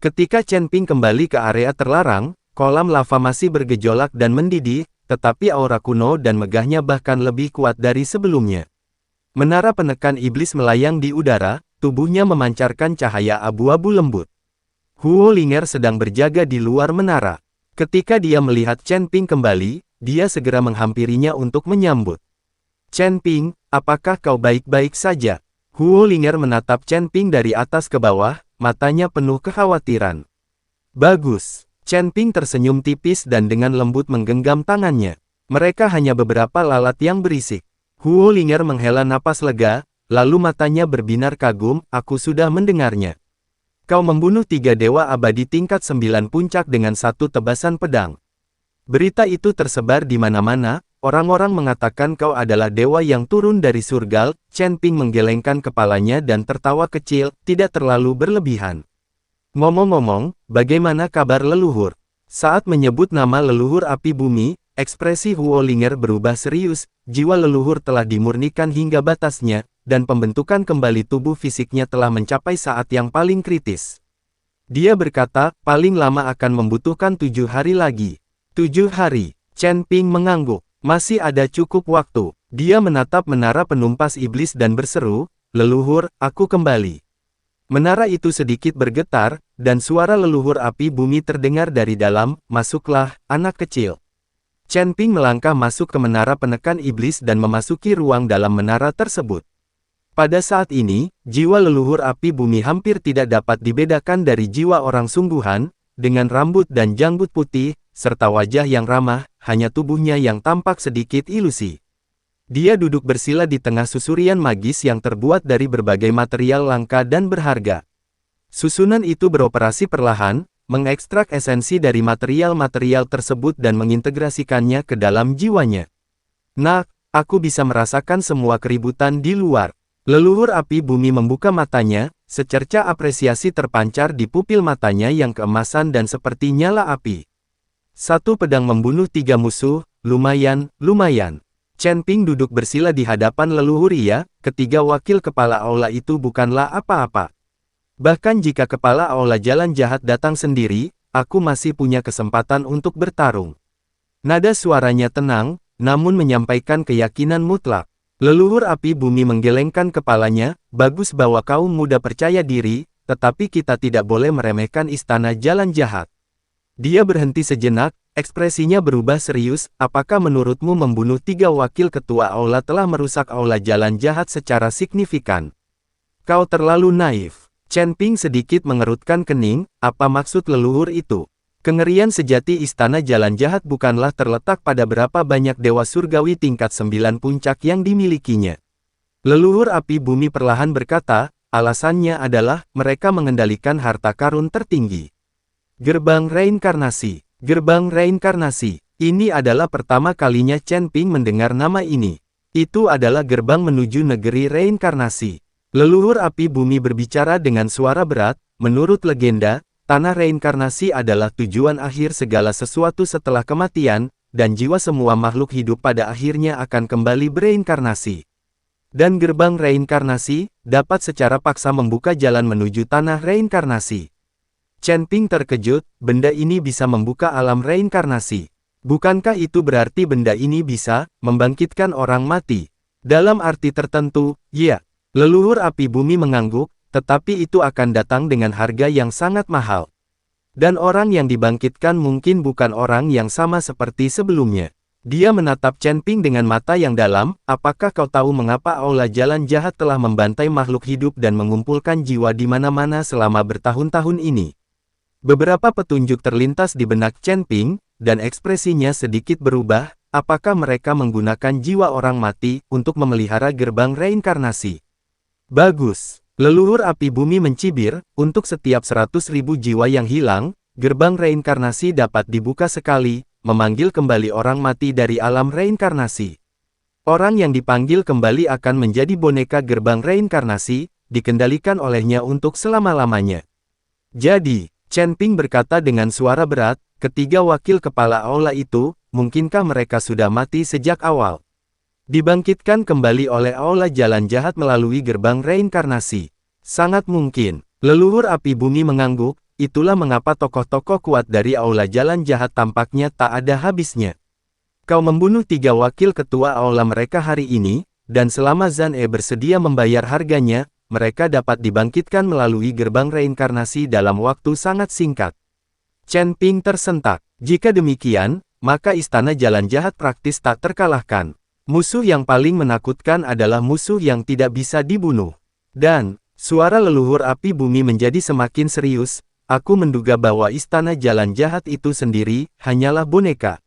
Ketika Chen Ping kembali ke area terlarang, kolam lava masih bergejolak dan mendidih, tetapi aura kuno dan megahnya bahkan lebih kuat dari sebelumnya. Menara penekan iblis melayang di udara, tubuhnya memancarkan cahaya abu-abu lembut. Huo Linger sedang berjaga di luar menara. Ketika dia melihat Chen Ping kembali, dia segera menghampirinya untuk menyambut. Chen Ping, apakah kau baik-baik saja? Huo Linger menatap Chen Ping dari atas ke bawah, matanya penuh kekhawatiran. Bagus. Chen Ping tersenyum tipis dan dengan lembut menggenggam tangannya. Mereka hanya beberapa lalat yang berisik. Huo Linger menghela napas lega, lalu matanya berbinar kagum, aku sudah mendengarnya. Kau membunuh 3 dewa abadi tingkat 9 puncak dengan 1 tebasan pedang. Berita itu tersebar di mana-mana, orang-orang mengatakan kau adalah dewa yang turun dari surga. Chen Ping menggelengkan kepalanya dan tertawa kecil, tidak terlalu berlebihan. Ngomong-ngomong, bagaimana kabar leluhur? Saat menyebut nama leluhur api bumi, ekspresi Huo Linger berubah serius, jiwa leluhur telah dimurnikan hingga batasnya, dan pembentukan kembali tubuh fisiknya telah mencapai saat yang paling kritis. Dia berkata, paling lama akan membutuhkan 7 hari lagi. 7 hari. Chen Ping mengangguk. Masih ada cukup waktu. Dia menatap menara penumpas iblis dan berseru, leluhur, aku kembali. Menara itu sedikit bergetar, dan suara leluhur api bumi terdengar dari dalam, masuklah, anak kecil. Chen Ping melangkah masuk ke menara penekan iblis dan memasuki ruang dalam menara tersebut. Pada saat ini, jiwa leluhur api bumi hampir tidak dapat dibedakan dari jiwa orang sungguhan, dengan rambut dan janggut putih, serta wajah yang ramah, hanya tubuhnya yang tampak sedikit ilusi. Dia duduk bersila di tengah susurian magis yang terbuat dari berbagai material langka dan berharga. Susunan itu beroperasi perlahan, mengekstrak esensi dari material-material tersebut dan mengintegrasikannya ke dalam jiwanya. Nah, aku bisa merasakan semua keributan di luar. Leluhur api bumi membuka matanya, secerca apresiasi terpancar di pupil matanya yang keemasan dan seperti nyala api. 1 pedang membunuh 3 musuh, lumayan. Chen Ping duduk bersila di hadapan leluhur ia, ketiga wakil kepala aula itu bukanlah apa-apa. Bahkan jika kepala aula jalan jahat datang sendiri, aku masih punya kesempatan untuk bertarung. Nada suaranya tenang, namun menyampaikan keyakinan mutlak. Leluhur api bumi menggelengkan kepalanya, bagus bahwa kaum muda percaya diri, tetapi kita tidak boleh meremehkan istana jalan jahat. Dia berhenti sejenak, ekspresinya berubah serius, apakah menurutmu membunuh 3 wakil ketua aula telah merusak aula jalan jahat secara signifikan? Kau terlalu naif. Chen Ping sedikit mengerutkan kening, apa maksud leluhur itu? Kengerian sejati istana jalan jahat bukanlah terletak pada berapa banyak dewa surgawi tingkat 9 puncak yang dimilikinya. Leluhur api bumi perlahan berkata, alasannya adalah, mereka mengendalikan harta karun tertinggi. Gerbang reinkarnasi. Gerbang reinkarnasi. Ini adalah pertama kalinya Chen Ping mendengar nama ini. Itu adalah gerbang menuju negeri reinkarnasi. Leluhur api bumi berbicara dengan suara berat, menurut legenda, tanah reinkarnasi adalah tujuan akhir segala sesuatu setelah kematian, dan jiwa semua makhluk hidup pada akhirnya akan kembali bereinkarnasi. Dan gerbang reinkarnasi, dapat secara paksa membuka jalan menuju tanah reinkarnasi. Chen Ping terkejut, benda ini bisa membuka alam reinkarnasi. Bukankah itu berarti benda ini bisa membangkitkan orang mati? Dalam arti tertentu, ya. Leluhur api bumi mengangguk, tetapi itu akan datang dengan harga yang sangat mahal. Dan orang yang dibangkitkan mungkin bukan orang yang sama seperti sebelumnya. Dia menatap Chen Ping dengan mata yang dalam, apakah kau tahu mengapa aula jalan jahat telah membantai makhluk hidup dan mengumpulkan jiwa di mana-mana selama bertahun-tahun ini? Beberapa petunjuk terlintas di benak Chen Ping, dan ekspresinya sedikit berubah, apakah mereka menggunakan jiwa orang mati untuk memelihara gerbang reinkarnasi? Bagus. Leluhur api bumi mencibir, untuk setiap 100.000 jiwa yang hilang, gerbang reinkarnasi dapat dibuka sekali, memanggil kembali orang mati dari alam reinkarnasi. Orang yang dipanggil kembali akan menjadi boneka gerbang reinkarnasi, dikendalikan olehnya untuk selama-lamanya. Jadi, Chen Ping berkata dengan suara berat, ketiga wakil kepala aula itu, mungkinkah mereka sudah mati sejak awal? Dibangkitkan kembali oleh aula jalan jahat melalui gerbang reinkarnasi. Sangat mungkin. Leluhur api bumi mengangguk, itulah mengapa tokoh-tokoh kuat dari Aula Jalan Jahat tampaknya tak ada habisnya. Kau membunuh 3 wakil ketua aula mereka hari ini, dan selama Zan E bersedia membayar harganya, mereka dapat dibangkitkan melalui gerbang reinkarnasi dalam waktu sangat singkat. Chen Ping tersentak. Jika demikian, maka Istana Jalan Jahat praktis tak terkalahkan. Musuh yang paling menakutkan adalah musuh yang tidak bisa dibunuh. Dan, suara leluhur api bumi menjadi semakin serius, aku menduga bahwa Istana Jalan Jahat itu sendiri, hanyalah boneka.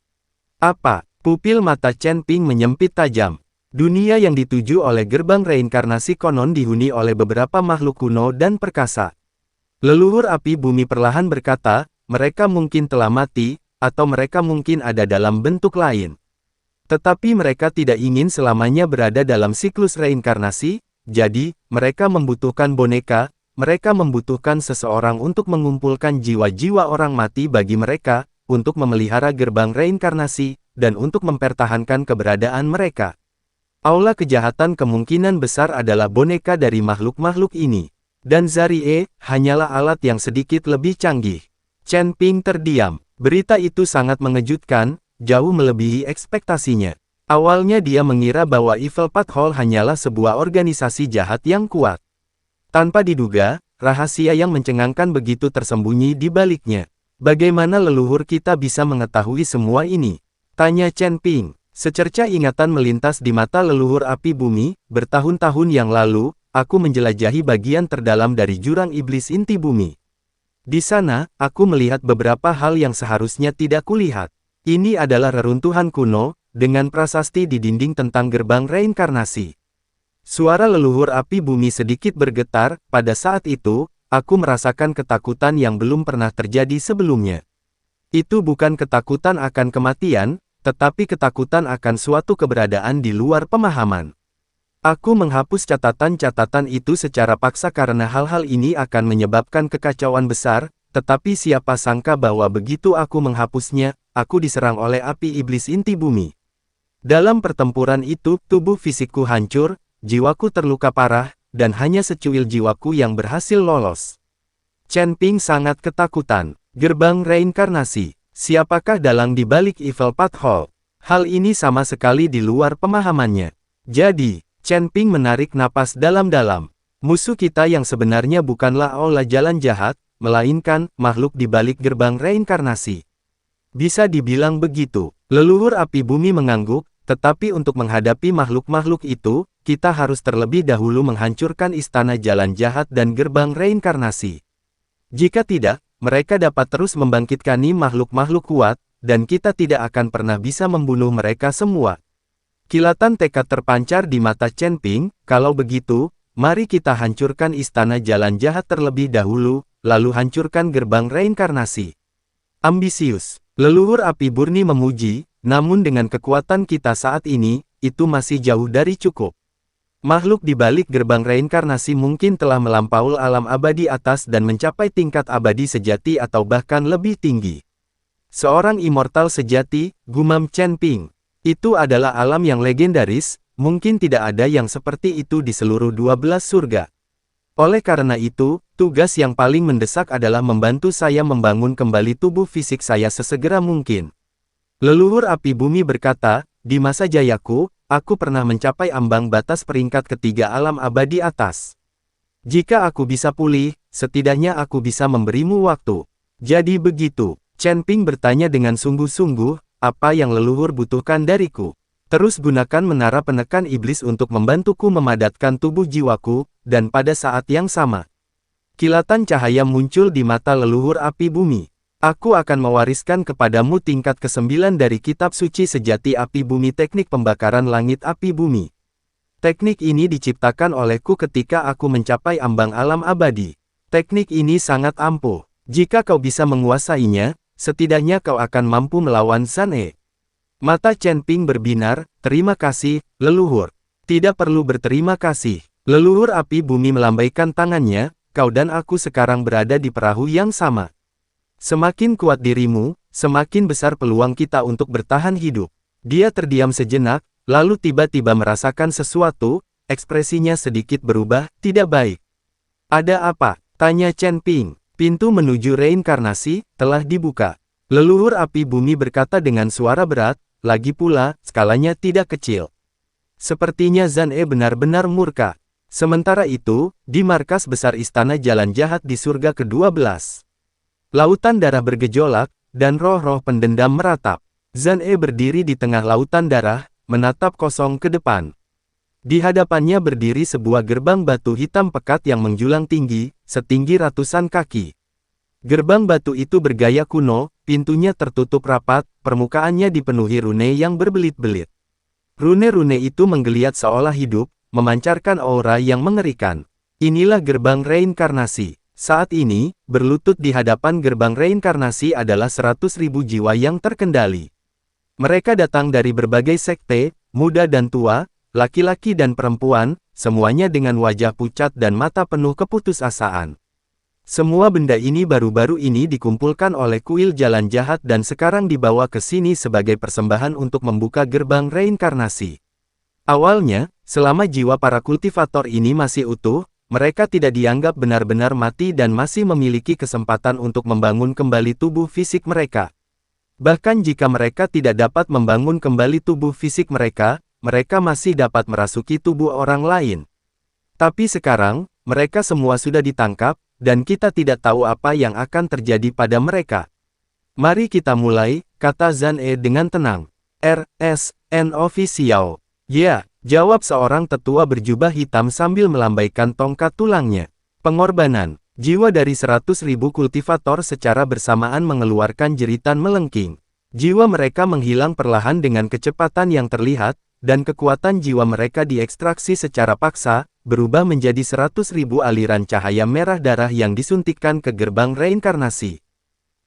Apa? Pupil mata Chen Ping menyempit tajam. Dunia yang dituju oleh gerbang reinkarnasi konon dihuni oleh beberapa makhluk kuno dan perkasa. Leluhur api bumi perlahan berkata, mereka mungkin telah mati, atau mereka mungkin ada dalam bentuk lain. Tetapi mereka tidak ingin selamanya berada dalam siklus reinkarnasi, jadi, mereka membutuhkan boneka, mereka membutuhkan seseorang untuk mengumpulkan jiwa-jiwa orang mati bagi mereka, untuk memelihara gerbang reinkarnasi, dan untuk mempertahankan keberadaan mereka. Aula kejahatan kemungkinan besar adalah boneka dari makhluk-makhluk ini. Dan Zarie, hanyalah alat yang sedikit lebih canggih. Chen Ping terdiam. Berita itu sangat mengejutkan, jauh melebihi ekspektasinya. Awalnya dia mengira bahwa Evil Path Hall hanyalah sebuah organisasi jahat yang kuat. Tanpa diduga, rahasia yang mencengangkan begitu tersembunyi di baliknya. Bagaimana leluhur kita bisa mengetahui semua ini? Tanya Chen Ping. Secerca ingatan melintas di mata leluhur api bumi. Bertahun-tahun yang lalu, aku menjelajahi bagian terdalam dari jurang iblis inti bumi. Di sana, aku melihat beberapa hal yang seharusnya tidak kulihat. Ini adalah reruntuhan kuno, dengan prasasti di dinding tentang gerbang reinkarnasi. Suara leluhur api bumi sedikit bergetar. Pada saat itu, aku merasakan ketakutan yang belum pernah terjadi sebelumnya. Itu bukan ketakutan akan kematian, tetapi ketakutan akan suatu keberadaan di luar pemahaman. Aku menghapus catatan-catatan itu secara paksa karena hal-hal ini akan menyebabkan kekacauan besar, tetapi siapa sangka bahwa begitu aku menghapusnya, aku diserang oleh api iblis inti bumi. Dalam pertempuran itu, tubuh fisikku hancur, jiwaku terluka parah, dan hanya secuil jiwaku yang berhasil lolos. Chen Ping sangat ketakutan. Gerbang reinkarnasi. Siapakah dalang di balik Evil Path Hall? Hal ini sama sekali di luar pemahamannya. Jadi, Chen Ping menarik napas dalam-dalam. Musuh kita yang sebenarnya bukanlah Aula Jalan Jahat, melainkan makhluk di balik gerbang reinkarnasi. Bisa dibilang begitu. Leluhur api bumi mengangguk, tetapi untuk menghadapi makhluk-makhluk itu, kita harus terlebih dahulu menghancurkan Istana Jalan Jahat dan gerbang reinkarnasi. Jika tidak, mereka dapat terus membangkitkan makhluk-makhluk kuat, dan kita tidak akan pernah bisa membunuh mereka semua. Kilatan tekad terpancar di mata Chen Ping. Kalau begitu, mari kita hancurkan Istana Jalan Jahat terlebih dahulu, lalu hancurkan gerbang reinkarnasi. Ambisius. Leluhur api murni memuji, namun dengan kekuatan kita saat ini, itu masih jauh dari cukup. Makhluk di balik gerbang reinkarnasi mungkin telah melampaui alam abadi atas dan mencapai tingkat abadi sejati atau bahkan lebih tinggi. Seorang immortal sejati, gumam Chen Ping. Itu adalah alam yang legendaris, mungkin tidak ada yang seperti itu di seluruh 12 surga. Oleh karena itu, tugas yang paling mendesak adalah membantu saya membangun kembali tubuh fisik saya sesegera mungkin. Leluhur api bumi berkata, di masa jayaku, aku pernah mencapai ambang batas peringkat ketiga alam abadi atas. Jika aku bisa pulih, setidaknya aku bisa memberimu waktu. Jadi begitu. Chen Ping bertanya dengan sungguh-sungguh, apa yang leluhur butuhkan dariku? Terus gunakan menara penekan iblis untuk membantuku memadatkan tubuh jiwaku, dan pada saat yang sama, kilatan cahaya muncul di mata leluhur api bumi. Aku akan mewariskan kepadamu tingkat ke-9 dari kitab suci sejati api bumi teknik pembakaran langit api bumi. Teknik ini diciptakan olehku ketika aku mencapai ambang alam abadi. Teknik ini sangat ampuh. Jika kau bisa menguasainya, setidaknya kau akan mampu melawan Zan E. Mata Chen Ping berbinar, terima kasih, leluhur. Tidak perlu berterima kasih. Leluhur api bumi melambaikan tangannya, kau dan aku sekarang berada di perahu yang sama. Semakin kuat dirimu, semakin besar peluang kita untuk bertahan hidup. Dia terdiam sejenak, lalu tiba-tiba merasakan sesuatu, ekspresinya sedikit berubah, tidak baik. Ada apa? Tanya Chen Ping. Pintu menuju reinkarnasi telah dibuka. Leluhur api bumi berkata dengan suara berat, lagi pula, skalanya tidak kecil. Sepertinya Zan E benar-benar murka. Sementara itu, di markas besar Istana Jalan Jahat di surga ke-12. Lautan darah bergejolak, dan roh-roh pendendam meratap. Zan E berdiri di tengah lautan darah, menatap kosong ke depan. Di hadapannya berdiri sebuah gerbang batu hitam pekat yang menjulang tinggi, setinggi ratusan kaki. Gerbang batu itu bergaya kuno, pintunya tertutup rapat, permukaannya dipenuhi rune yang berbelit-belit. Rune-rune itu menggeliat seolah hidup, memancarkan aura yang mengerikan. Inilah gerbang reinkarnasi. Saat ini, berlutut di hadapan gerbang reinkarnasi adalah 100.000 jiwa yang terkendali. Mereka datang dari berbagai sekte, muda dan tua, laki-laki dan perempuan, semuanya dengan wajah pucat dan mata penuh keputusasaan. Semua benda ini baru-baru ini dikumpulkan oleh kuil jalan jahat dan sekarang dibawa ke sini sebagai persembahan untuk membuka gerbang reinkarnasi. Awalnya, selama jiwa para kultivator ini masih utuh, mereka tidak dianggap benar-benar mati dan masih memiliki kesempatan untuk membangun kembali tubuh fisik mereka. Bahkan jika mereka tidak dapat membangun kembali tubuh fisik mereka, mereka masih dapat merasuki tubuh orang lain. Tapi sekarang, mereka semua sudah ditangkap, dan kita tidak tahu apa yang akan terjadi pada mereka. Mari kita mulai, kata Zan E dengan tenang. RSN Official. Ya, jawab seorang tetua berjubah hitam sambil melambaikan tongkat tulangnya. Pengorbanan. Jiwa dari 100.000 kultivator secara bersamaan mengeluarkan jeritan melengking. Jiwa mereka menghilang perlahan dengan kecepatan yang terlihat, dan kekuatan jiwa mereka diekstraksi secara paksa, berubah menjadi 100.000 aliran cahaya merah darah yang disuntikkan ke gerbang reinkarnasi.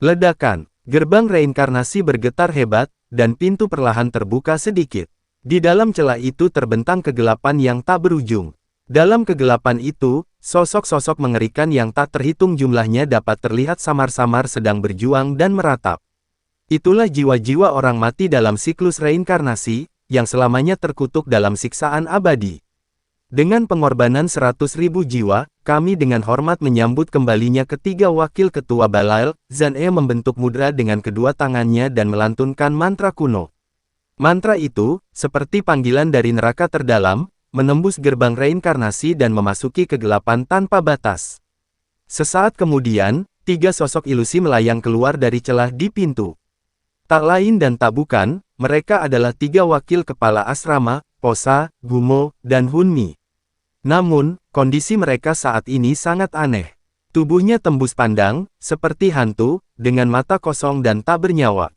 Ledakan. Gerbang reinkarnasi bergetar hebat, dan pintu perlahan terbuka sedikit. Di dalam celah itu terbentang kegelapan yang tak berujung. Dalam kegelapan itu, sosok-sosok mengerikan yang tak terhitung jumlahnya dapat terlihat samar-samar sedang berjuang dan meratap. Itulah jiwa-jiwa orang mati dalam siklus reinkarnasi, yang selamanya terkutuk dalam siksaan abadi. Dengan pengorbanan 100.000 jiwa, kami dengan hormat menyambut kembalinya ketiga wakil ketua Balail. Zan E membentuk mudra dengan kedua tangannya dan melantunkan mantra kuno. Mantra itu, seperti panggilan dari neraka terdalam, menembus gerbang reinkarnasi dan memasuki kegelapan tanpa batas. Sesaat kemudian, tiga sosok ilusi melayang keluar dari celah di pintu. Tak lain dan tak bukan, mereka adalah tiga wakil kepala asrama, Posa, Gumo, dan Hunmi. Namun, kondisi mereka saat ini sangat aneh. Tubuhnya tembus pandang, seperti hantu, dengan mata kosong dan tak bernyawa.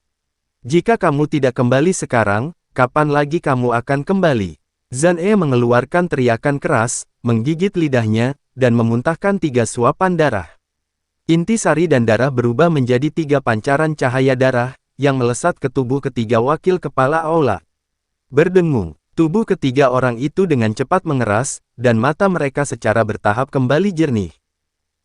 Jika kamu tidak kembali sekarang, kapan lagi kamu akan kembali? Zan E mengeluarkan teriakan keras, menggigit lidahnya, dan memuntahkan 3 suapan darah. Intisari dan darah berubah menjadi 3 pancaran cahaya darah, yang melesat ke tubuh ketiga wakil kepala aula. Berdengung. Tubuh ketiga orang itu dengan cepat mengeras, dan mata mereka secara bertahap kembali jernih.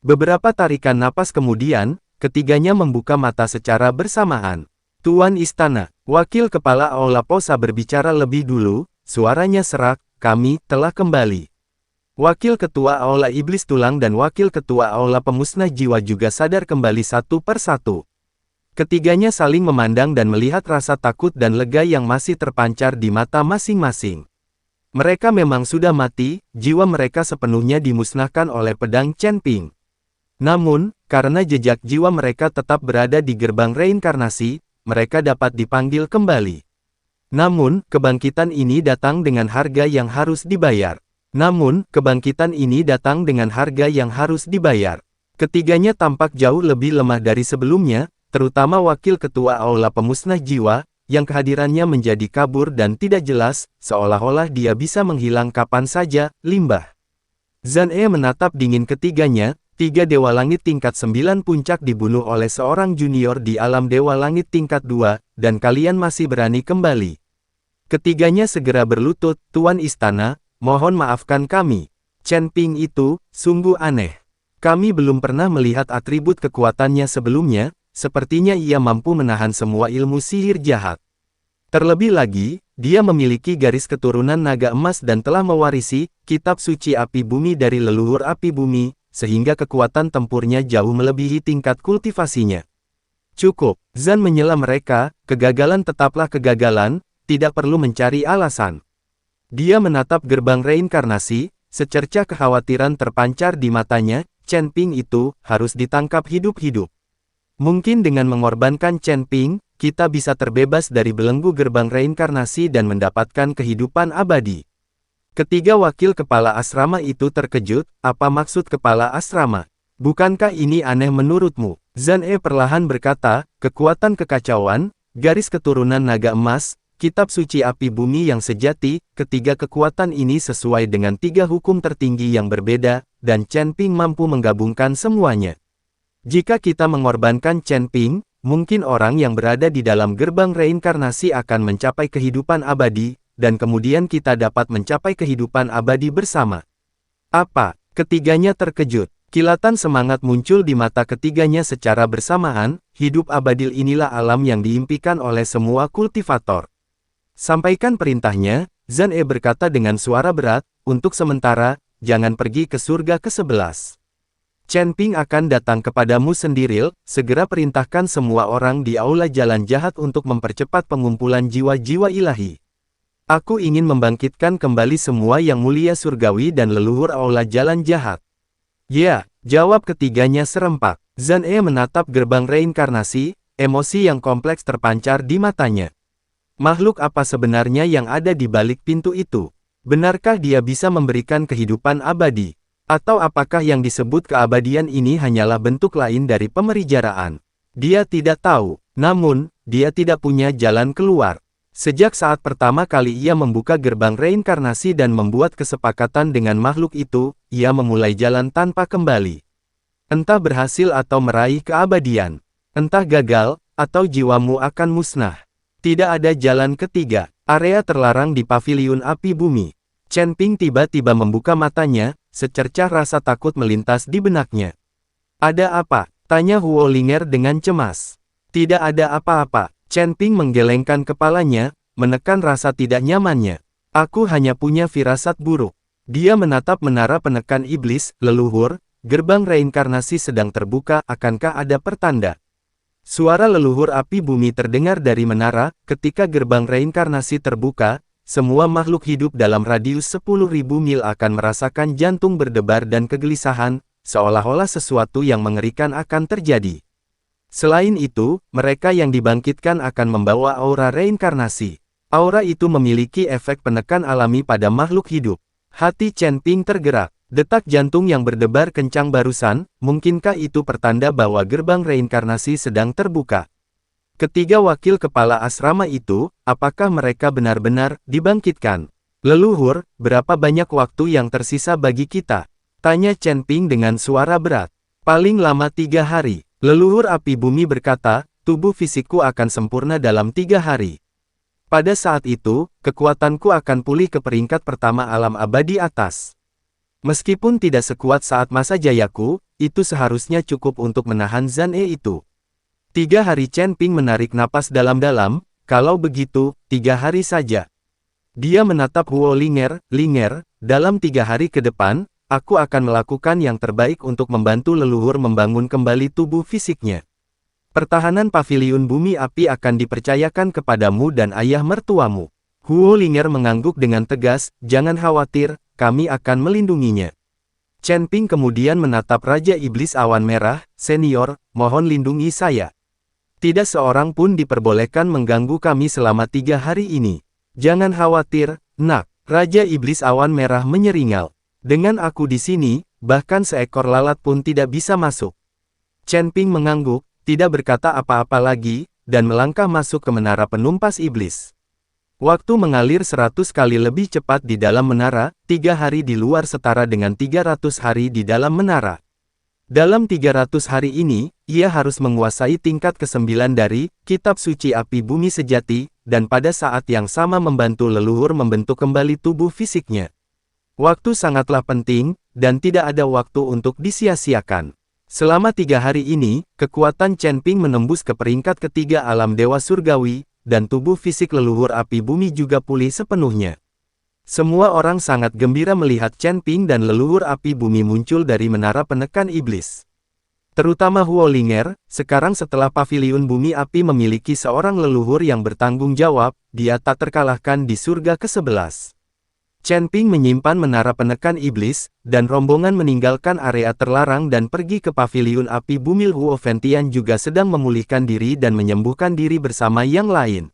Beberapa tarikan napas kemudian, ketiganya membuka mata secara bersamaan. Tuan Istana, wakil kepala aula Posa berbicara lebih dulu, suaranya serak, kami telah kembali. Wakil ketua aula Iblis Tulang dan wakil ketua aula Pemusnah Jiwa juga sadar kembali satu persatu. Ketiganya saling memandang dan melihat rasa takut dan lega yang masih terpancar di mata masing-masing. Mereka memang sudah mati, jiwa mereka sepenuhnya dimusnahkan oleh pedang Chen Ping. Namun, karena jejak jiwa mereka tetap berada di gerbang reinkarnasi, mereka dapat dipanggil kembali. Namun, kebangkitan ini datang dengan harga yang harus dibayar. Ketiganya tampak jauh lebih lemah dari sebelumnya, terutama wakil ketua aula Pemusnah Jiwa, yang kehadirannya menjadi kabur dan tidak jelas, seolah-olah dia bisa menghilang kapan saja, limbah. Zan E menatap dingin ketiganya, 3 Dewa Langit tingkat 9 puncak dibunuh oleh seorang junior di alam Dewa Langit tingkat 2, dan kalian masih berani kembali. Ketiganya segera berlutut, Tuan Istana, mohon maafkan kami. Chen Ping itu, sungguh aneh. Kami belum pernah melihat atribut kekuatannya sebelumnya, sepertinya ia mampu menahan semua ilmu sihir jahat. Terlebih lagi, dia memiliki garis keturunan naga emas dan telah mewarisi kitab suci api bumi dari leluhur api bumi, sehingga kekuatan tempurnya jauh melebihi tingkat kultivasinya. Cukup, Zan menyela mereka, kegagalan tetaplah kegagalan, tidak perlu mencari alasan. Dia menatap gerbang reinkarnasi, secercah kekhawatiran terpancar di matanya, Chen Ping itu harus ditangkap hidup-hidup. Mungkin dengan mengorbankan Chen Ping, kita bisa terbebas dari belenggu gerbang reinkarnasi dan mendapatkan kehidupan abadi. Ketiga wakil kepala asrama itu terkejut, apa maksud kepala asrama? Bukankah ini aneh menurutmu? Zan E perlahan berkata, kekuatan kekacauan, garis keturunan naga emas, kitab suci api bumi yang sejati, ketiga kekuatan ini sesuai dengan tiga hukum tertinggi yang berbeda, dan Chen Ping mampu menggabungkan semuanya. Jika kita mengorbankan Chen Ping, mungkin orang yang berada di dalam gerbang reinkarnasi akan mencapai kehidupan abadi, dan kemudian kita dapat mencapai kehidupan abadi bersama. Apa? Ketiganya terkejut. Kilatan semangat muncul di mata ketiganya secara bersamaan, hidup abadi inilah alam yang diimpikan oleh semua kultivator. Sampaikan perintahnya, Zan E berkata dengan suara berat, untuk sementara, jangan pergi ke surga ke-11. Chen Ping akan datang kepadamu sendiri, segera perintahkan semua orang di aula jalan jahat untuk mempercepat pengumpulan jiwa-jiwa ilahi. Aku ingin membangkitkan kembali semua yang mulia surgawi dan leluhur aula jalan jahat. Ya, jawab ketiganya serempak. Zan E menatap gerbang reinkarnasi, emosi yang kompleks terpancar di matanya. Makhluk apa sebenarnya yang ada di balik pintu itu? Benarkah dia bisa memberikan kehidupan abadi? Atau apakah yang disebut keabadian ini hanyalah bentuk lain dari pemerijaraan? Dia tidak tahu, namun, dia tidak punya jalan keluar. Sejak saat pertama kali ia membuka gerbang reinkarnasi dan membuat kesepakatan dengan makhluk itu, ia memulai jalan tanpa kembali. Entah berhasil atau meraih keabadian. Entah gagal, atau jiwamu akan musnah. Tidak ada jalan ketiga. Area terlarang di paviliun api bumi. Chen Ping tiba-tiba membuka matanya, secercah rasa takut melintas di benaknya. Ada apa? Tanya Huo Linger dengan cemas. Tidak ada apa-apa. Chen Ping menggelengkan kepalanya, menekan rasa tidak nyamannya. Aku hanya punya firasat buruk. Dia menatap menara penekan iblis, leluhur, gerbang reinkarnasi sedang terbuka, akankah ada pertanda? Suara leluhur api bumi terdengar dari menara, ketika gerbang reinkarnasi terbuka, semua makhluk hidup dalam radius 10.000 mil akan merasakan jantung berdebar dan kegelisahan, seolah-olah sesuatu yang mengerikan akan terjadi. Selain itu, mereka yang dibangkitkan akan membawa aura reinkarnasi. Aura itu memiliki efek penekan alami pada makhluk hidup. Hati Chen Ping tergerak. Detak jantung yang berdebar kencang barusan, mungkinkah itu pertanda bahwa gerbang reinkarnasi sedang terbuka? Ketiga wakil kepala asrama itu, apakah mereka benar-benar dibangkitkan? Leluhur, berapa banyak waktu yang tersisa bagi kita? Tanya Chen Ping dengan suara berat. Paling lama 3 hari. Leluhur api bumi berkata, tubuh fisikku akan sempurna dalam 3 hari. Pada saat itu, kekuatanku akan pulih ke peringkat pertama alam abadi atas. Meskipun tidak sekuat saat masa jayaku, itu seharusnya cukup untuk menahan Zan E itu. 3 hari. Chen Ping menarik napas dalam-dalam, kalau begitu, 3 hari saja. Dia menatap Huo Linger, dalam 3 hari ke depan, aku akan melakukan yang terbaik untuk membantu leluhur membangun kembali tubuh fisiknya. Pertahanan paviliun bumi api akan dipercayakan kepadamu dan ayah mertuamu. Huo Linger mengangguk dengan tegas, jangan khawatir, kami akan melindunginya. Chen Ping kemudian menatap Raja Iblis Awan Merah, senior, mohon lindungi saya. Tidak seorang pun diperbolehkan mengganggu kami selama 3 hari ini. Jangan khawatir, nak. Raja Iblis Awan Merah menyeringal. Dengan aku di sini, bahkan seekor lalat pun tidak bisa masuk. Chen Ping mengangguk, tidak berkata apa-apa lagi, dan melangkah masuk ke menara penumpas iblis. Waktu mengalir 100 kali lebih cepat di dalam menara, 3 hari di luar setara dengan 300 hari di dalam menara. Dalam 300 hari ini, ia harus menguasai tingkat ke-9 dari Kitab Suci Api Bumi Sejati, dan pada saat yang sama membantu leluhur membentuk kembali tubuh fisiknya. Waktu sangatlah penting, dan tidak ada waktu untuk disia-siakan. Selama 3 hari ini, kekuatan Chen Ping menembus ke peringkat ketiga alam dewa surgawi, dan tubuh fisik leluhur api bumi juga pulih sepenuhnya. Semua orang sangat gembira melihat Chen Ping dan leluhur api bumi muncul dari menara penekan iblis. Terutama Huo Linger, sekarang setelah paviliun bumi api memiliki seorang leluhur yang bertanggung jawab, dia tak terkalahkan di surga ke-11. Chen Ping menyimpan menara penekan iblis, dan rombongan meninggalkan area terlarang dan pergi ke paviliun api bumi. Huo Fengtian juga sedang memulihkan diri dan menyembuhkan diri bersama yang lain.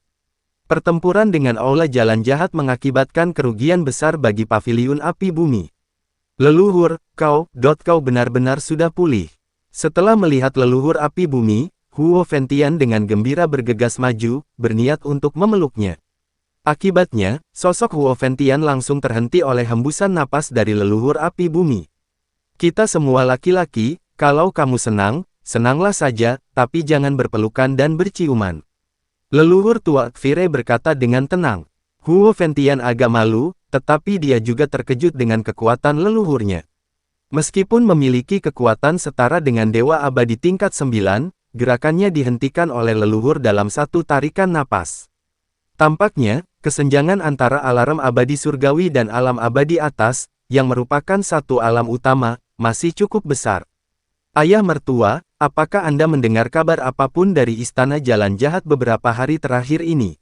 Pertempuran dengan aula jalan jahat mengakibatkan kerugian besar bagi paviliun api bumi. Leluhur, kau benar-benar sudah pulih. Setelah melihat leluhur api bumi, Huo Fengtian dengan gembira bergegas maju, berniat untuk memeluknya. Akibatnya, sosok Huo Fengtian langsung terhenti oleh hembusan napas dari leluhur api bumi. Kita semua laki-laki, kalau kamu senang, senanglah saja, tapi jangan berpelukan dan berciuman. Leluhur tua Xire berkata dengan tenang. Huo Fengtian agak malu, tetapi dia juga terkejut dengan kekuatan leluhurnya. Meskipun memiliki kekuatan setara dengan Dewa Abadi tingkat 9, gerakannya dihentikan oleh leluhur dalam satu tarikan napas. Tampaknya, kesenjangan antara alam abadi surgawi dan alam abadi atas, yang merupakan satu alam utama, masih cukup besar. Ayah mertua, apakah Anda mendengar kabar apapun dari Istana Jalan Jahat beberapa hari terakhir ini?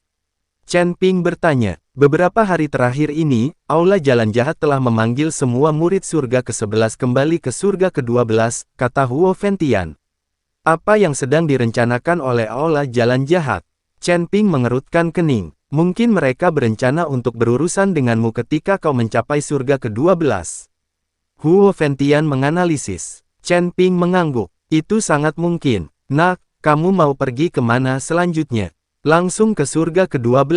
Chen Ping bertanya. Beberapa hari terakhir ini, Aula Jalan Jahat telah memanggil semua murid surga ke-11 kembali ke surga ke-12, kata Huo Fengtian. Apa yang sedang direncanakan oleh Aula Jalan Jahat? Chen Ping mengerutkan kening. Mungkin mereka berencana untuk berurusan denganmu ketika kau mencapai surga ke-12. Huo Fengtian menganalisis. Chen Ping mengangguk. Itu sangat mungkin. Nak, kamu mau pergi kemana selanjutnya? Langsung ke surga ke-12.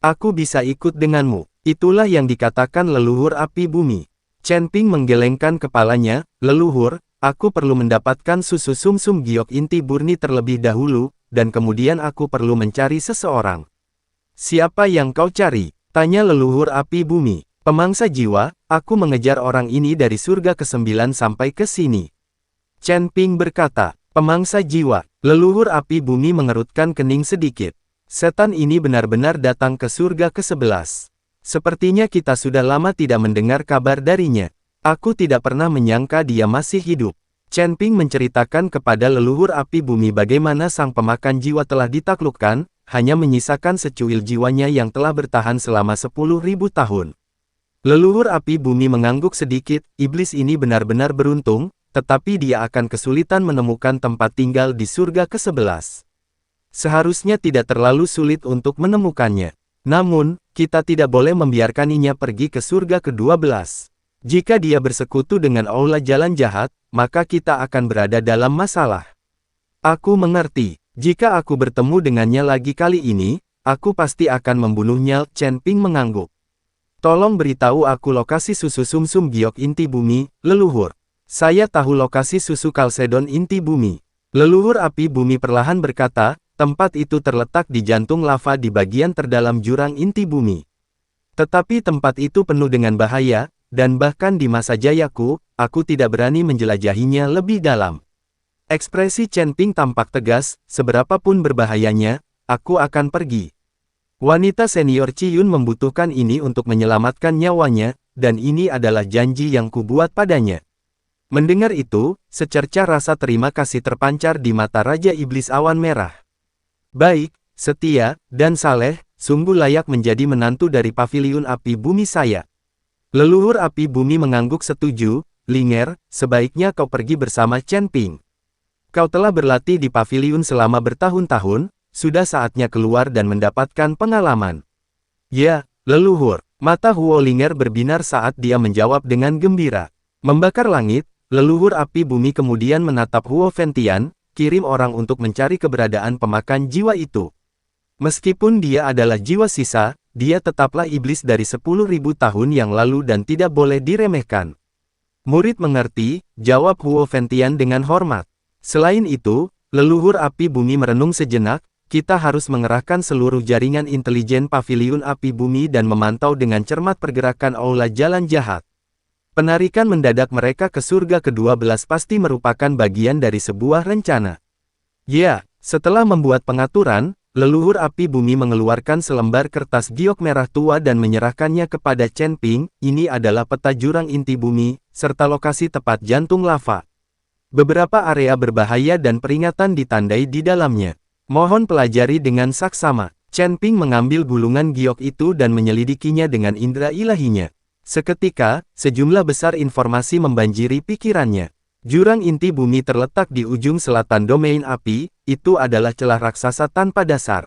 Aku bisa ikut denganmu. Itulah yang dikatakan leluhur api bumi. Chen Ping menggelengkan kepalanya. Leluhur, aku perlu mendapatkan susu sumsum giok inti murni terlebih dahulu, dan kemudian aku perlu mencari seseorang. Siapa yang kau cari? Tanya leluhur api bumi. Pemangsa jiwa, aku mengejar orang ini dari surga ke-9 sampai ke sini. Chen Ping berkata, pemangsa jiwa. Leluhur api bumi mengerutkan kening sedikit. Setan ini benar-benar datang ke surga ke-11. Sepertinya kita sudah lama tidak mendengar kabar darinya. Aku tidak pernah menyangka dia masih hidup. Chen Ping menceritakan kepada leluhur api bumi bagaimana sang pemakan jiwa telah ditaklukkan, hanya menyisakan secuil jiwanya yang telah bertahan selama 10.000 tahun. Leluhur api bumi mengangguk sedikit, iblis ini benar-benar beruntung, tetapi dia akan kesulitan menemukan tempat tinggal di surga ke-11. Seharusnya tidak terlalu sulit untuk menemukannya. Namun, kita tidak boleh membiarkaninya pergi ke surga ke-12. Jika dia bersekutu dengan Aula Jalan Jahat, maka kita akan berada dalam masalah. Aku mengerti. Jika aku bertemu dengannya lagi kali ini, aku pasti akan membunuhnya. Chen Ping mengangguk. Tolong beritahu aku lokasi susu sumsum giok inti bumi, leluhur. Saya tahu lokasi susu kalsedon inti bumi. Leluhur api bumi perlahan berkata, tempat itu terletak di jantung lava di bagian terdalam jurang inti bumi. Tetapi tempat itu penuh dengan bahaya, dan bahkan di masa jayaku, aku tidak berani menjelajahinya lebih dalam. Ekspresi Chen Ping tampak tegas, seberapapun berbahayanya, aku akan pergi. Wanita senior Ciyun membutuhkan ini untuk menyelamatkan nyawanya, dan ini adalah janji yang kubuat padanya. Mendengar itu, secerca rasa terima kasih terpancar di mata Raja Iblis Awan Merah. Baik, setia, dan saleh, sungguh layak menjadi menantu dari paviliun api bumi saya. Leluhur api bumi mengangguk setuju. Linger, sebaiknya kau pergi bersama Chen Ping. Kau telah berlatih di paviliun selama bertahun-tahun, sudah saatnya keluar dan mendapatkan pengalaman. Ya, leluhur. Mata Huo Linger berbinar saat dia menjawab dengan gembira. Membakar langit, leluhur api bumi kemudian menatap Huo Fengtian, kirim orang untuk mencari keberadaan pemakan jiwa itu. Meskipun dia adalah jiwa sisa, dia tetaplah iblis dari 10.000 tahun yang lalu dan tidak boleh diremehkan. Murid mengerti, jawab Huo Fengtian dengan hormat. Selain itu, leluhur api bumi merenung sejenak, kita harus mengerahkan seluruh jaringan intelijen paviliun api bumi dan memantau dengan cermat pergerakan Aula Jalan Jahat. Penarikan mendadak mereka ke surga ke-12 pasti merupakan bagian dari sebuah rencana. Ya, setelah membuat pengaturan, Leluhur api bumi mengeluarkan selembar kertas giok merah tua dan menyerahkannya kepada Chen Ping. Ini adalah peta jurang inti bumi, serta lokasi tepat jantung lava. Beberapa area berbahaya dan peringatan ditandai di dalamnya. Mohon pelajari dengan saksama. Chen Ping mengambil gulungan giok itu dan menyelidikinya dengan indera ilahinya. Seketika, sejumlah besar informasi membanjiri pikirannya. Jurang inti bumi terletak di ujung selatan domain api, itu adalah celah raksasa tanpa dasar.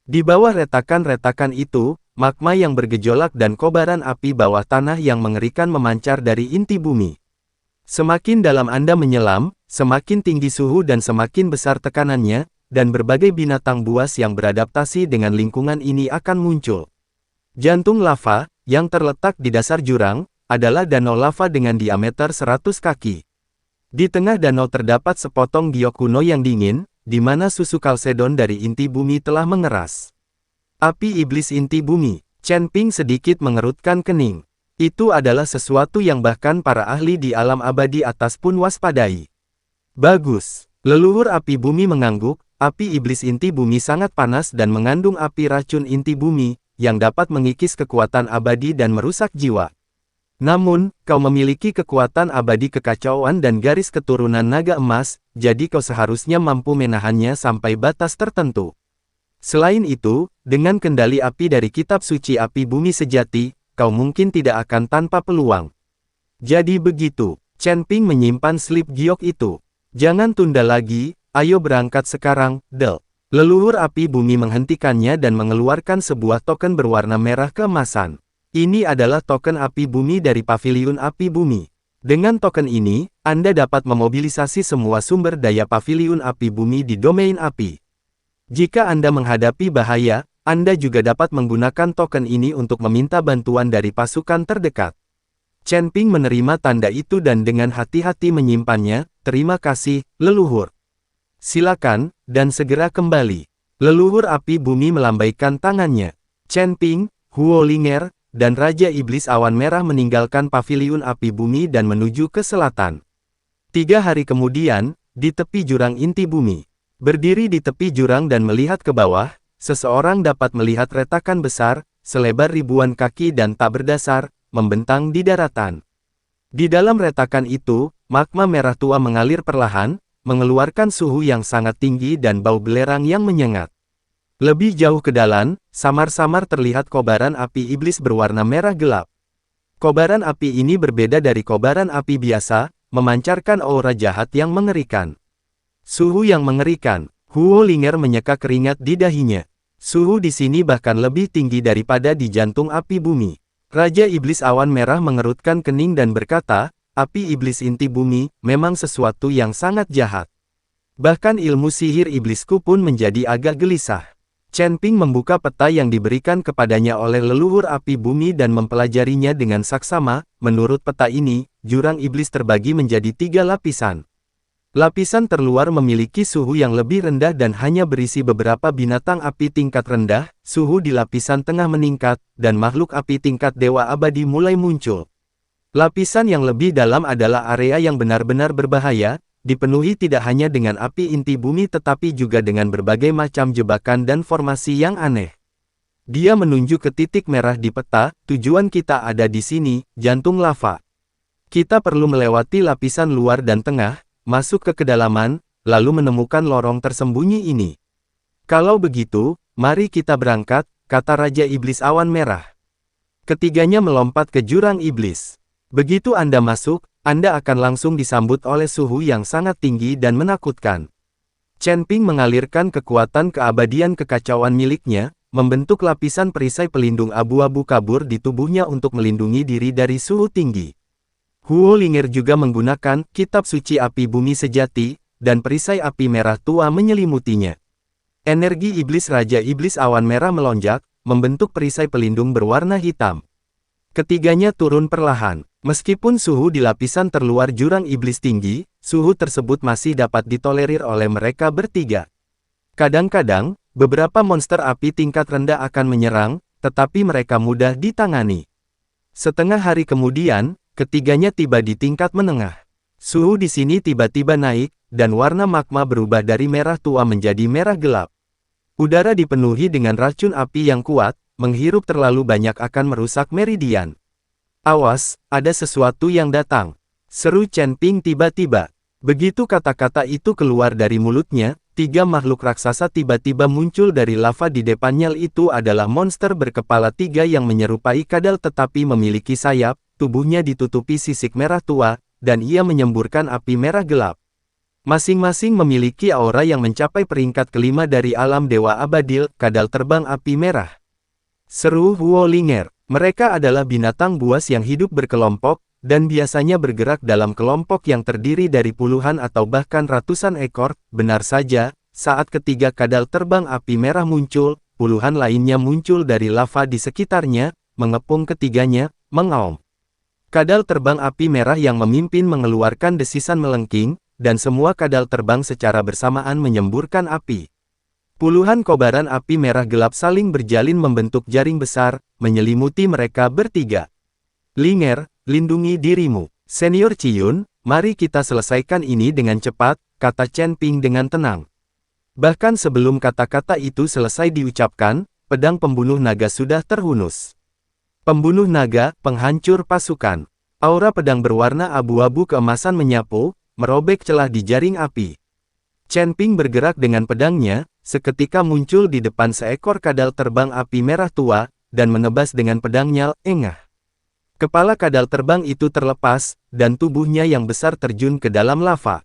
Di bawah retakan-retakan itu, magma yang bergejolak dan kobaran api bawah tanah yang mengerikan memancar dari inti bumi. Semakin dalam Anda menyelam, semakin tinggi suhu dan semakin besar tekanannya, dan berbagai binatang buas yang beradaptasi dengan lingkungan ini akan muncul. Jantung lava, yang terletak di dasar jurang, adalah danau lava dengan diameter 100 kaki. Di tengah danau terdapat sepotong giok kuno yang dingin, di mana susu kalsedon dari inti bumi telah mengeras. Api iblis inti bumi. Chen Ping sedikit mengerutkan kening. Itu adalah sesuatu yang bahkan para ahli di alam abadi atas pun waspadai. Bagus. Leluhur api bumi mengangguk. Api iblis inti bumi sangat panas dan mengandung api racun inti bumi, yang dapat mengikis kekuatan abadi dan merusak jiwa. Namun, kau memiliki kekuatan abadi kekacauan dan garis keturunan naga emas, jadi kau seharusnya mampu menahannya sampai batas tertentu. Selain itu, dengan kendali api dari kitab suci api bumi sejati, kau mungkin tidak akan tanpa peluang. Jadi begitu, Chen Ping menyimpan slip giok itu. Jangan tunda lagi, ayo berangkat sekarang, Del. Leluhur api bumi menghentikannya dan mengeluarkan sebuah token berwarna merah keemasan. Ini adalah token api bumi dari Paviliun Api Bumi. Dengan token ini, Anda dapat memobilisasi semua sumber daya Paviliun Api Bumi di domain api. Jika Anda menghadapi bahaya, Anda juga dapat menggunakan token ini untuk meminta bantuan dari pasukan terdekat. Chen Ping menerima tanda itu dan dengan hati-hati menyimpannya. Terima kasih, leluhur. Silakan, dan segera kembali. Leluhur api bumi melambaikan tangannya. Chen Ping, Huo Linger, dan Raja Iblis Awan Merah meninggalkan Paviliun Api Bumi dan menuju ke selatan. 3 hari kemudian, di tepi jurang inti bumi. Berdiri di tepi jurang dan melihat ke bawah, seseorang dapat melihat retakan besar, selebar ribuan kaki dan tak berdasar, membentang di daratan. Di dalam retakan itu, magma merah tua mengalir perlahan, mengeluarkan suhu yang sangat tinggi dan bau belerang yang menyengat. Lebih jauh ke dalam, samar-samar terlihat kobaran api iblis berwarna merah gelap. Kobaran api ini berbeda dari kobaran api biasa, memancarkan aura jahat yang mengerikan. Suhu yang mengerikan. Huo Linger menyeka keringat di dahinya. Suhu di sini bahkan lebih tinggi daripada di jantung api bumi. Raja Iblis Awan Merah mengerutkan kening dan berkata, api iblis inti bumi, memang sesuatu yang sangat jahat. Bahkan ilmu sihir iblisku pun menjadi agak gelisah. Chen Ping membuka peta yang diberikan kepadanya oleh leluhur api bumi dan mempelajarinya dengan saksama. Menurut peta ini, jurang iblis terbagi menjadi 3 lapisan. Lapisan terluar memiliki suhu yang lebih rendah dan hanya berisi beberapa binatang api tingkat rendah, suhu di lapisan tengah meningkat, dan makhluk api tingkat dewa abadi mulai muncul. Lapisan yang lebih dalam adalah area yang benar-benar berbahaya, dipenuhi tidak hanya dengan api inti bumi tetapi juga dengan berbagai macam jebakan dan formasi yang aneh. Dia menunjuk ke titik merah di peta, tujuan kita ada di sini, jantung lava. Kita perlu melewati lapisan luar dan tengah, masuk ke kedalaman, lalu menemukan lorong tersembunyi ini. Kalau begitu, mari kita berangkat, kata Raja Iblis Awan Merah. Ketiganya melompat ke jurang iblis. Begitu Anda masuk, Anda akan langsung disambut oleh suhu yang sangat tinggi dan menakutkan. Chen Ping mengalirkan kekuatan keabadian kekacauan miliknya, membentuk lapisan perisai pelindung abu-abu kabur di tubuhnya untuk melindungi diri dari suhu tinggi. Huo Linger juga menggunakan kitab suci api bumi sejati, dan perisai api merah tua menyelimutinya. Energi iblis Raja Iblis Awan Merah melonjak, membentuk perisai pelindung berwarna hitam. Ketiganya turun perlahan. Meskipun suhu di lapisan terluar jurang iblis tinggi, suhu tersebut masih dapat ditolerir oleh mereka bertiga. Kadang-kadang, beberapa monster api tingkat rendah akan menyerang, tetapi mereka mudah ditangani. Setengah hari kemudian, ketiganya tiba di tingkat menengah. Suhu di sini tiba-tiba naik, dan warna magma berubah dari merah tua menjadi merah gelap. Udara dipenuhi dengan racun api yang kuat, menghirup terlalu banyak akan merusak meridian. Awas, ada sesuatu yang datang. Seru Chen Ping tiba-tiba. Begitu kata-kata itu keluar dari mulutnya, 3 makhluk raksasa tiba-tiba muncul dari lava di depannya. Itu adalah monster berkepala 3 yang menyerupai kadal tetapi memiliki sayap, tubuhnya ditutupi sisik merah tua, dan ia menyemburkan api merah gelap. Masing-masing memiliki aura yang mencapai peringkat kelima dari alam dewa abadil, kadal terbang api merah. Seru Huolinger. Mereka adalah binatang buas yang hidup berkelompok, dan biasanya bergerak dalam kelompok yang terdiri dari puluhan atau bahkan ratusan ekor. Benar saja, saat ketiga kadal terbang api merah muncul, puluhan lainnya muncul dari lava di sekitarnya, mengepung ketiganya, mengaum. Kadal terbang api merah yang memimpin mengeluarkan desisan melengking, dan semua kadal terbang secara bersamaan menyemburkan api. Puluhan kobaran api merah gelap saling berjalin membentuk jaring besar, menyelimuti mereka bertiga. Linger, lindungi dirimu. Senior Ciyun, mari kita selesaikan ini dengan cepat, kata Chen Ping dengan tenang. Bahkan sebelum kata-kata itu selesai diucapkan, pedang pembunuh naga sudah terhunus. Pembunuh naga, penghancur pasukan. Aura pedang berwarna abu-abu keemasan menyapu, merobek celah di jaring api. Chen Ping bergerak dengan pedangnya, seketika muncul di depan seekor kadal terbang api merah tua, dan menebas dengan pedangnya, engah. Kepala kadal terbang itu terlepas, dan tubuhnya yang besar terjun ke dalam lava.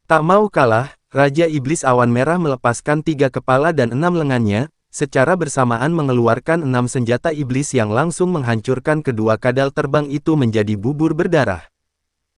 Tak mau kalah, Raja Iblis Awan Merah melepaskan 3 kepala dan 6 lengannya, secara bersamaan mengeluarkan 6 senjata iblis yang langsung menghancurkan kedua kadal terbang itu menjadi bubur berdarah.